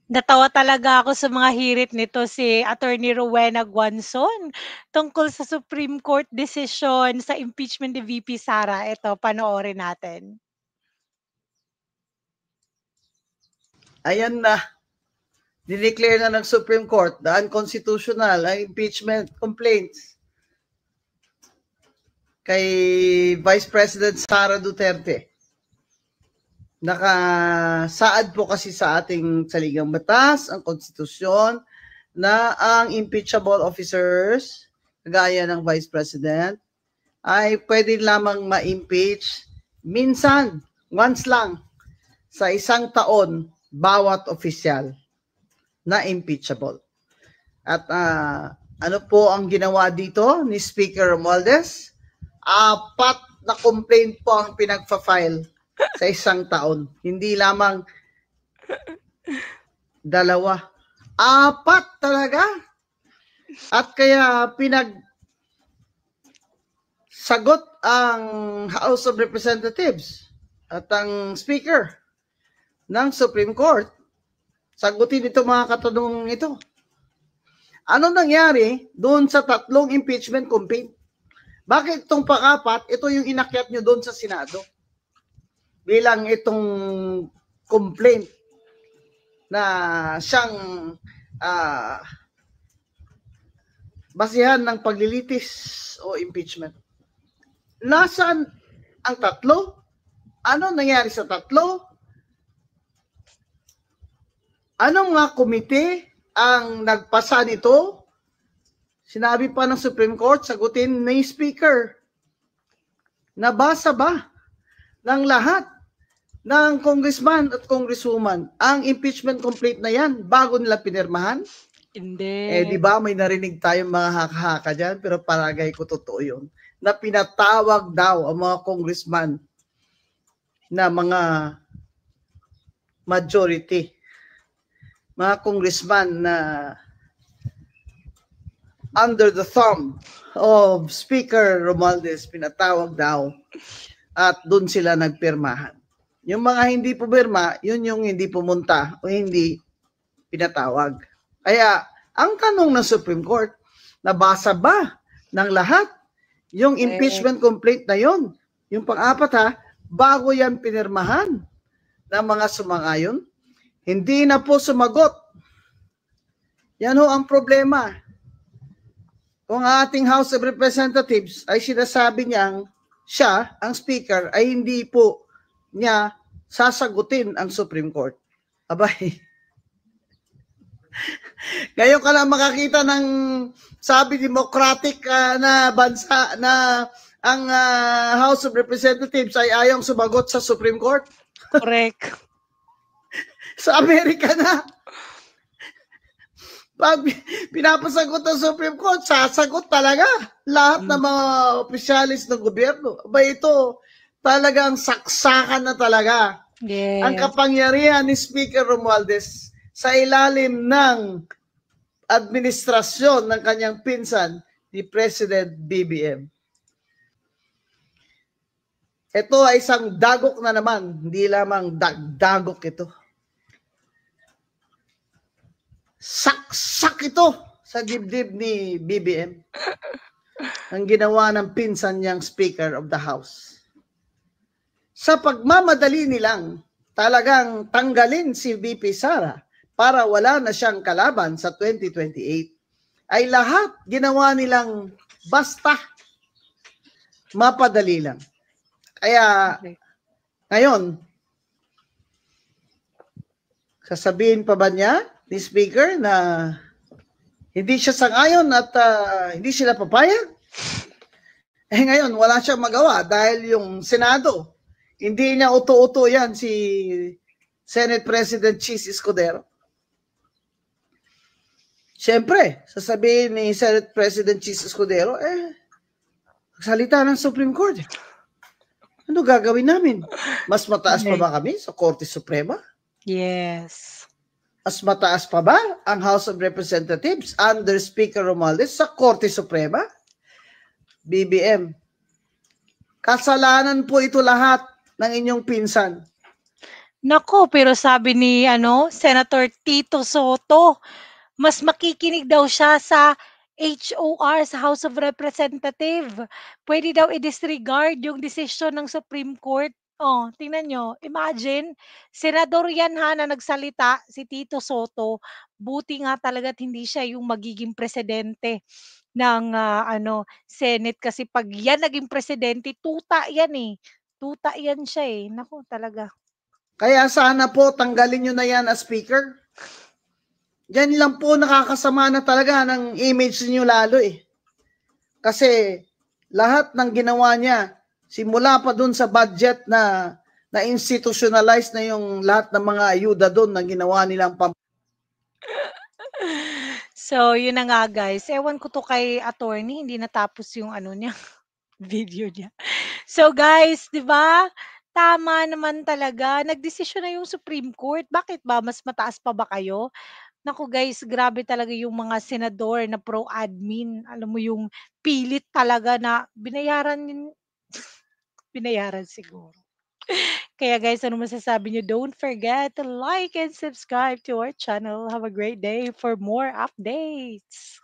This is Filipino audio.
Natawa talaga ako sa mga hirit nito si Attorney Rowena Guanzon tungkol sa Supreme Court decision sa impeachment ni VP Sara. Ito, panoorin natin. Ayan na, dineclare na ng Supreme Court na unconstitutional ang impeachment complaints kay Vice President Sara Duterte. Nakasaad po kasi sa ating saligang batas, ang konstitusyon, na ang impeachable officers, gaya ng Vice President, ay pwede lamang ma-impeach minsan, once lang, sa isang taon, bawat opisyal na impeachable. At ano po ang ginawa dito ni Speaker Romualdez? 4 na complaint po ang pinagpa-file sa isang taon. Hindi lamang 2. 4 talaga. At kaya sagot ang House of Representatives at ang Speaker ng Supreme Court. Sagutin ito mga katanungan ito. Ano nangyari doon sa 3 impeachment complaint? Bakit itong pang-4, ito yung inakyat nyo doon sa Senado? Bilang itong complaint na siyang basihan ng paglilitis o impeachment. Nasaan ang 3? Ano nangyari sa 3? Anong mga komite ang nagpasa nito? Sinabi pa ng Supreme Court, sagutin ni Speaker. Nabasa ba ng lahat ng congressman at congresswoman ang impeachment complaint na yan bago nila pinirmahan? Hindi. Di ba may narinig tayong mga haka-haka dyan, pero palagay ko totoo yun, na pinatawag daw ang mga congressman na mga majority, mga congressman na under the thumb of Speaker Romualdez, pinatawag daw at doon sila nagpirmahan. Yung mga hindi pumirma, yun yung hindi pumunta o hindi pinatawag. Kaya, ang tanong ng Supreme Court, nabasa ba ng lahat yung impeachment complaint na yun? Yung pang-4 bago yan pinirmahan ng mga sumang-ayon? Hindi na po sumagot. Yan ho ang problema. Kung ating House of Representatives ay sinasabi niyang siya, ang Speaker, ay hindi po niya sasagutin ang Supreme Court. Abay, ngayon ka lang makakita ng sabi democratic na bansa na ang House of Representatives ay ayong sumagot sa Supreme Court. Correct. Sa Amerika na. Pag pinapasagot ng Supreme Court, sasagot talaga lahat ng mga opisyalis ng gobyerno. Aba ito, talagang saksakan na talaga. Yes. Ang kapangyarihan ni Speaker Romualdez sa ilalim ng administrasyon ng kanyang pinsan, ni President BBM. Ito ay isang dagok na naman, hindi lamang dagok ito. Saksak ito sa dibdib ni BBM ang ginawa ng pinsan niyang Speaker of the House. Sa pagmamadali nilang talagang tanggalin si VP Sara para wala na siyang kalaban sa 2028, ay lahat ginawa nilang basta mapadali lang. Kaya ngayon, sasabihin pa ba niya ni Speaker na hindi siya sang-ayon at hindi sila papayag? Ngayon, wala siyang magawa dahil yung Senado, hindi niya uto-uto yan si Senate President Chis Escudero. Siyempre, sasabihin ni Senate President Chis Escudero, salita ng Supreme Court. Ano gagawin namin? Mas mataas pa ba kami sa Korte Suprema? Yes. Mas mataas pa ba ang House of Representatives under Speaker Romualdez sa Korte Suprema? BBM, kasalanan po ito lahat ng inyong pinsan. Naku, pero sabi ni Senator Tito Soto, mas makikinig daw siya sa HOR, sa House of Representative. Puwede daw i-disregard yung desisyon ng Supreme Court. Oh, tingnan niyo, imagine, senador 'yan ha, na nagsalita, si Tito Soto. Buti nga talaga't hindi siya yung magiging presidente ng, Senate kasi 'pag 'yan naging presidente, tuta 'yan, eh. Tuta 'yan siya, eh. Naku, talaga. Kaya sana po tanggalin nyo na yan as speaker. Yan lang po nakakasama na talaga ng image niyo lalo eh. Kasi lahat ng ginawa niya, simula pa dun sa budget na institutionalize na yung lahat ng mga ayuda doon na ginawa nilang So, yun na nga guys. Ewan ko 'to kay attorney, hindi natapos yung niya, video niya. So guys, 'di ba? Tama naman talaga, nagdesisyon na yung Supreme Court. Bakit ba, mas mataas pa ba kayo? Naku guys, grabe talaga yung mga senador na pro-admin. Alam mo yung pilit talaga na binayaran siguro. Kaya guys, ano masasabi niyo? Don't forget to like and subscribe to our channel. Have a great day for more updates.